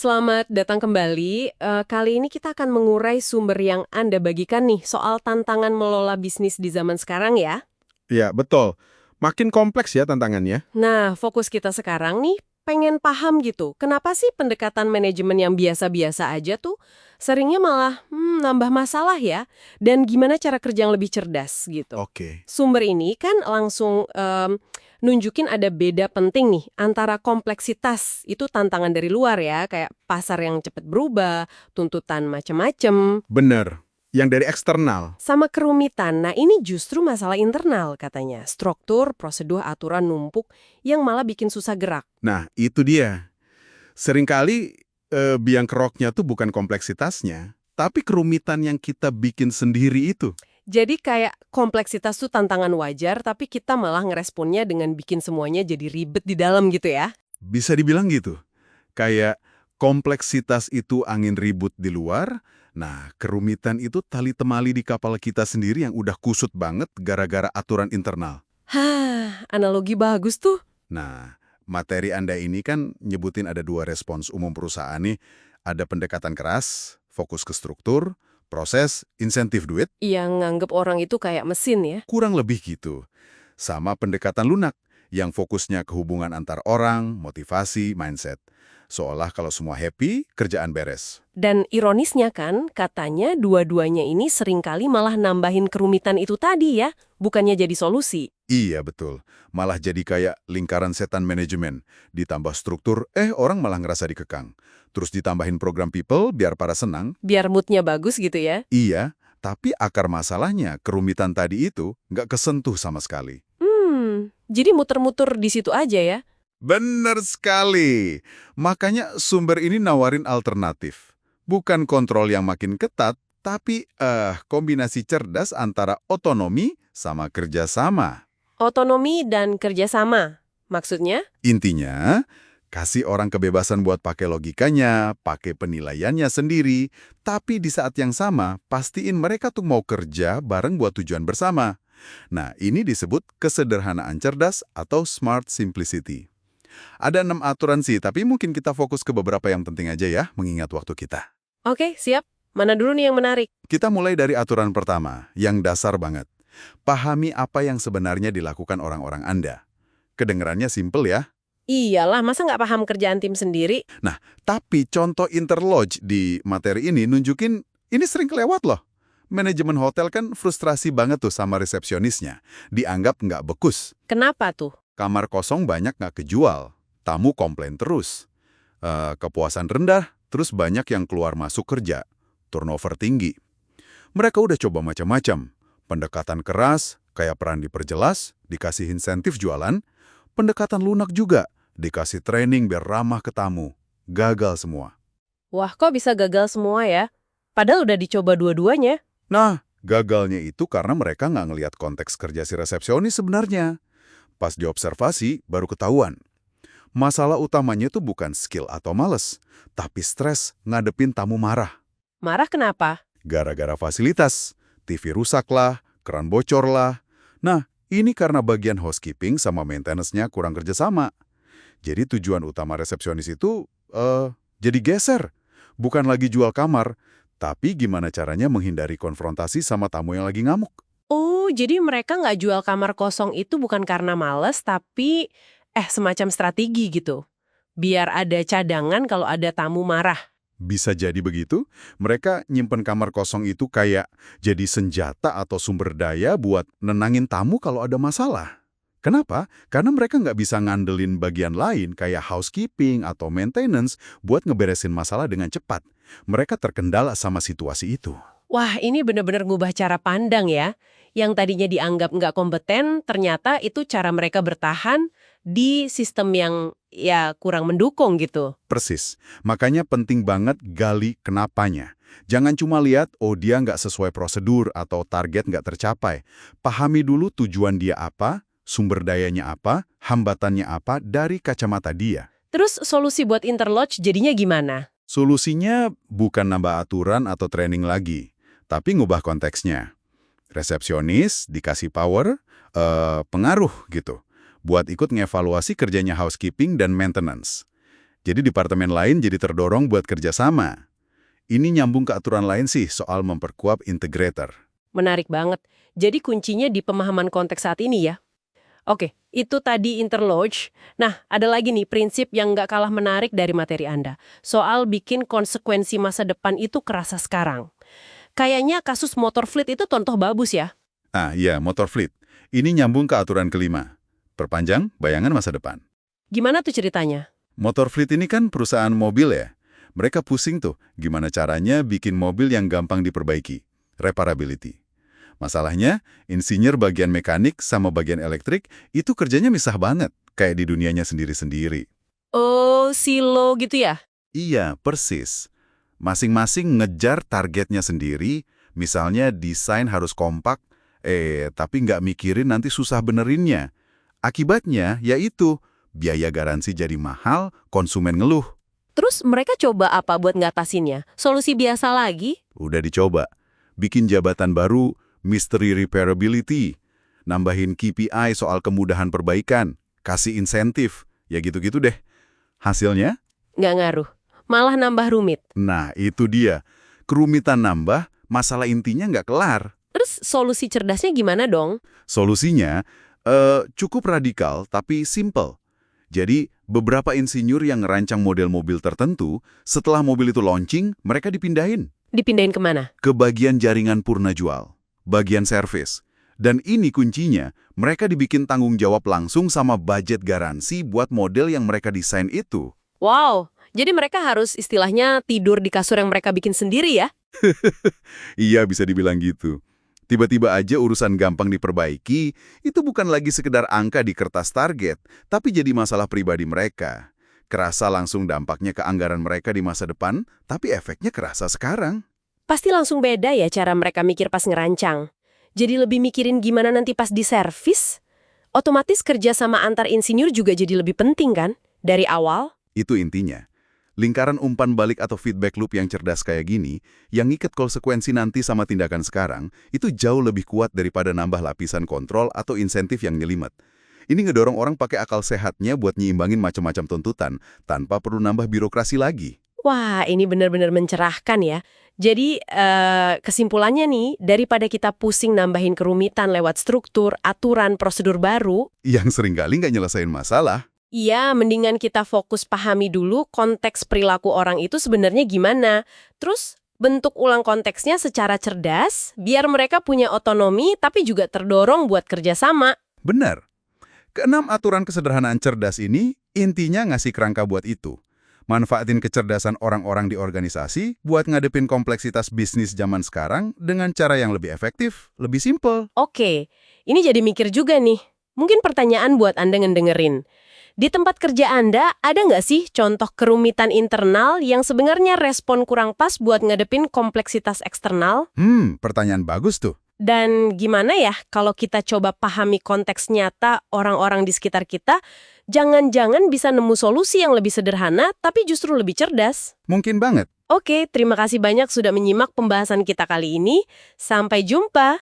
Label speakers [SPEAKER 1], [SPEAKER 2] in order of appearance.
[SPEAKER 1] Selamat datang kembali. Kali ini kita akan mengurai sumber yang Anda bagikan nih soal tantangan melola bisnis di zaman sekarang ya.
[SPEAKER 2] Ya, betul. Makin kompleks ya tantangannya.
[SPEAKER 1] Nah, fokus kita sekarang nih pengen paham gitu. Kenapa sih pendekatan manajemen yang biasa-biasa aja tuh seringnya malah nambah masalah ya? Dan gimana cara kerja yang lebih cerdas gitu?
[SPEAKER 2] Oke.
[SPEAKER 1] Sumber ini kan langsung nunjukin ada beda penting nih antara kompleksitas, itu tantangan dari luar ya, kayak pasar yang cepat berubah, tuntutan macam-macam,
[SPEAKER 2] Bener. Yang dari eksternal.
[SPEAKER 1] sama kerumitan. Nah ini justru masalah internal katanya, struktur, prosedur, aturan numpuk yang malah bikin susah gerak.
[SPEAKER 2] Nah, itu dia. Seringkali biang keroknya tuh bukan kompleksitasnya, tapi kerumitan yang kita bikin sendiri itu.
[SPEAKER 1] Jadi kayak kompleksitas tuh tantangan wajar, tapi kita malah ngeresponnya dengan bikin semuanya jadi ribet di dalam gitu ya.
[SPEAKER 2] Bisa dibilang gitu. Kayak kompleksitas itu angin ribut di luar, nah kerumitan itu tali temali di kapal kita sendiri yang udah kusut banget gara-gara aturan internal.
[SPEAKER 1] Hah, analogi bagus tuh.
[SPEAKER 2] Nah, materi Anda ini kan nyebutin ada dua respons umum perusahaan nih. Ada pendekatan keras, fokus ke struktur, proses, insentif duit,
[SPEAKER 1] Yang nganggep orang itu kayak mesin ya.
[SPEAKER 2] kurang lebih gitu. Sama pendekatan lunak, yang fokusnya ke hubungan antar orang, motivasi, mindset. Seolah kalau semua happy, kerjaan beres.
[SPEAKER 1] Dan ironisnya kan, katanya dua-duanya ini seringkali malah nambahin kerumitan itu tadi ya, bukannya jadi solusi.
[SPEAKER 2] Iya betul, malah jadi kayak lingkaran setan manajemen. Ditambah struktur, orang malah ngerasa dikekang. Terus ditambahin program people biar pada senang.
[SPEAKER 1] Biar moodnya bagus gitu ya.
[SPEAKER 2] Iya, tapi akar masalahnya, kerumitan tadi itu nggak kesentuh sama sekali.
[SPEAKER 1] Jadi muter-muter di situ aja ya.
[SPEAKER 2] Benar sekali. Makanya sumber ini nawarin alternatif. Bukan kontrol yang makin ketat, tapi kombinasi cerdas antara otonomi sama kerjasama.
[SPEAKER 1] Otonomi dan kerjasama. Maksudnya?
[SPEAKER 2] Intinya, kasih orang kebebasan buat pakai logikanya, pakai penilaiannya sendiri, tapi di saat yang sama, pastiin mereka tuh mau kerja bareng buat tujuan bersama. Nah, ini disebut kesederhanaan cerdas atau smart simplicity. Ada 6 aturan sih, tapi mungkin kita fokus ke beberapa yang penting aja ya, mengingat waktu kita.
[SPEAKER 1] Oke, siap. Mana dulu nih yang menarik?
[SPEAKER 2] Kita mulai dari aturan pertama, yang dasar banget. Pahami apa yang sebenarnya dilakukan orang-orang Anda. Kedengerannya simple ya.
[SPEAKER 1] Iyalah, masa nggak paham kerjaan tim sendiri?
[SPEAKER 2] Nah, tapi contoh Interlodge di materi ini nunjukin ini sering kelewat loh. Manajemen hotel kan frustrasi banget tuh sama resepsionisnya. Dianggap nggak bekus.
[SPEAKER 1] Kenapa tuh?
[SPEAKER 2] Kamar kosong banyak nggak kejual. Tamu komplain terus. Kepuasan rendah, terus banyak yang keluar masuk kerja. Turnover tinggi. Mereka udah coba macam-macam. Pendekatan keras, kayak peran diperjelas, dikasih insentif jualan. Pendekatan lunak juga, dikasih training biar ramah ke tamu. Gagal semua.
[SPEAKER 1] Wah, kok bisa gagal semua ya? Padahal udah dicoba dua-duanya.
[SPEAKER 2] Nah, gagalnya itu karena mereka nggak ngelihat konteks kerja si resepsionis sebenarnya. Pas diobservasi, baru ketahuan. Masalah utamanya itu bukan skill atau males, tapi stres ngadepin tamu marah.
[SPEAKER 1] Marah kenapa?
[SPEAKER 2] Gara-gara fasilitas, TV rusak lah, keran bocor lah. Nah, ini karena bagian housekeeping sama maintenance-nya kurang kerjasama. Jadi tujuan utama resepsionis itu, jadi geser. Bukan lagi jual kamar, tapi gimana caranya menghindari konfrontasi sama tamu yang lagi ngamuk.
[SPEAKER 1] Oh, jadi mereka nggak jual kamar kosong itu bukan karena males, tapi semacam strategi gitu. Biar ada cadangan kalau ada tamu marah.
[SPEAKER 2] Bisa jadi begitu, mereka nyimpen kamar kosong itu kayak jadi senjata atau sumber daya buat nenangin tamu kalau ada masalah. Kenapa? Karena mereka nggak bisa ngandelin bagian lain kayak housekeeping atau maintenance buat ngeberesin masalah dengan cepat. Mereka terkendala sama situasi itu.
[SPEAKER 1] Wah, ini bener-bener ngubah cara pandang ya. Yang tadinya dianggap nggak kompeten, ternyata itu cara mereka bertahan di sistem yang ya kurang mendukung gitu.
[SPEAKER 2] Persis. Makanya penting banget gali kenapanya. Jangan cuma lihat, oh dia nggak sesuai prosedur atau target nggak tercapai. Pahami dulu tujuan dia apa, sumber dayanya apa, hambatannya apa dari kacamata dia.
[SPEAKER 1] Terus solusi buat Interlodge jadinya gimana?
[SPEAKER 2] Solusinya bukan nambah aturan atau training lagi, tapi ngubah konteksnya. Resepsionis dikasih power, pengaruh gitu, buat ikut ngevaluasi kerjanya housekeeping dan maintenance. Jadi departemen lain jadi terdorong buat kerjasama. Ini nyambung ke aturan lain sih soal memperkuat integrator.
[SPEAKER 1] Menarik banget. Jadi kuncinya di pemahaman konteks saat ini ya. Oke, itu tadi interlodge. Nah, ada lagi nih prinsip yang nggak kalah menarik dari materi Anda. Soal bikin konsekuensi masa depan itu kerasa sekarang. Kayaknya kasus motor fleet itu contoh bagus ya.
[SPEAKER 2] Ah iya, motor fleet. Ini nyambung ke aturan kelima. Perpanjang bayangan masa depan.
[SPEAKER 1] Gimana tuh ceritanya?
[SPEAKER 2] Motor fleet ini kan perusahaan mobil ya. Mereka pusing tuh gimana caranya bikin mobil yang gampang diperbaiki. Reparability. Masalahnya, insinyur bagian mekanik sama bagian elektrik itu kerjanya misah banget, kayak di dunianya sendiri-sendiri.
[SPEAKER 1] Oh, silo gitu ya?
[SPEAKER 2] Iya, persis. Masing-masing ngejar targetnya sendiri, misalnya desain harus kompak, tapi nggak mikirin nanti susah benerinnya. Akibatnya, yaitu biaya garansi jadi mahal, konsumen ngeluh.
[SPEAKER 1] Terus mereka coba apa buat ngatasinnya? Solusi biasa lagi?
[SPEAKER 2] Udah dicoba. Bikin jabatan baru, Mystery Repairability, nambahin KPI soal kemudahan perbaikan, kasih insentif, ya gitu-gitu deh. Hasilnya?
[SPEAKER 1] Nggak ngaruh. Malah nambah rumit.
[SPEAKER 2] Nah, itu dia. Kerumitan nambah, masalah intinya nggak kelar.
[SPEAKER 1] Terus solusi cerdasnya gimana dong?
[SPEAKER 2] Solusinya cukup radikal tapi simple. Jadi, beberapa insinyur yang ngerancang model mobil tertentu, setelah mobil itu launching, mereka dipindahin.
[SPEAKER 1] Dipindahin kemana?
[SPEAKER 2] Ke bagian jaringan purna jual, bagian servis. Dan ini kuncinya, mereka dibikin tanggung jawab langsung sama budget garansi buat model yang mereka desain itu.
[SPEAKER 1] Wow, jadi mereka harus istilahnya tidur di kasur yang mereka bikin sendiri ya?
[SPEAKER 2] Iya, bisa dibilang gitu. Tiba-tiba aja urusan gampang diperbaiki, itu bukan lagi sekedar angka di kertas target, tapi jadi masalah pribadi mereka. Kerasa langsung dampaknya ke anggaran mereka di masa depan, tapi efeknya kerasa sekarang.
[SPEAKER 1] Pasti langsung beda ya cara mereka mikir pas ngerancang. Jadi lebih mikirin gimana nanti pas di servis. Otomatis kerja sama antar insinyur juga jadi lebih penting kan? Dari awal.
[SPEAKER 2] Itu intinya. Lingkaran umpan balik atau feedback loop yang cerdas kayak gini, yang ngikat konsekuensi nanti sama tindakan sekarang, itu jauh lebih kuat daripada nambah lapisan kontrol atau insentif yang nyelimet. Ini ngedorong orang pakai akal sehatnya buat nyiimbangin macam-macam tuntutan, tanpa perlu nambah birokrasi lagi.
[SPEAKER 1] Wah, ini benar-benar mencerahkan ya. Jadi, kesimpulannya nih, daripada kita pusing nambahin kerumitan lewat struktur, aturan, prosedur baru,
[SPEAKER 2] Yang seringkali nggak nyelesain masalah.
[SPEAKER 1] iya, mendingan kita fokus pahami dulu konteks perilaku orang itu sebenarnya gimana. Terus, bentuk ulang konteksnya secara cerdas, biar mereka punya otonomi tapi juga terdorong buat kerjasama.
[SPEAKER 2] Benar. Keenam aturan kesederhanaan cerdas ini intinya ngasih kerangka buat itu. Manfaatin kecerdasan orang-orang di organisasi buat ngadepin kompleksitas bisnis zaman sekarang dengan cara yang lebih efektif, lebih simpel.
[SPEAKER 1] Oke, ini jadi mikir juga nih. Mungkin pertanyaan buat Anda ngedengerin. Di tempat kerja Anda, ada nggak sih contoh kerumitan internal yang sebenarnya respon kurang pas buat ngadepin kompleksitas eksternal?
[SPEAKER 2] Pertanyaan bagus tuh.
[SPEAKER 1] Dan gimana ya kalau kita coba pahami konteks nyata orang-orang di sekitar kita, jangan-jangan bisa nemu solusi yang lebih sederhana tapi justru lebih cerdas?
[SPEAKER 2] Mungkin banget.
[SPEAKER 1] Oke, terima kasih banyak sudah menyimak pembahasan kita kali ini. Sampai jumpa!